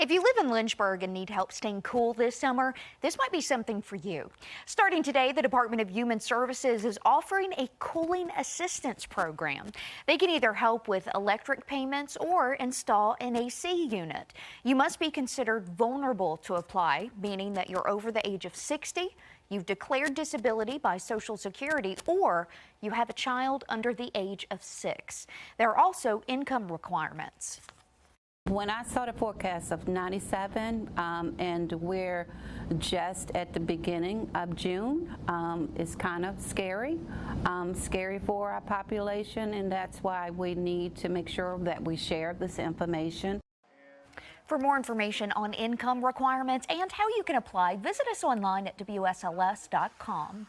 If you live in Lynchburg and need help staying cool this summer, this might be something for you. Starting today, the Department of Human Services is offering a cooling assistance program. They can either help with electric payments or install an AC unit. You must be considered vulnerable to apply, meaning that you're over the age of 60, you've declared disability by Social Security, or you have a child under the age of 6. There are also income requirements. When I saw the forecast of 97, and we're just at the beginning of June, it's kind of scary. Scary for our population, and that's why we need to make sure that we share this information. For more information on income requirements and how you can apply, visit us online at WSLS.com.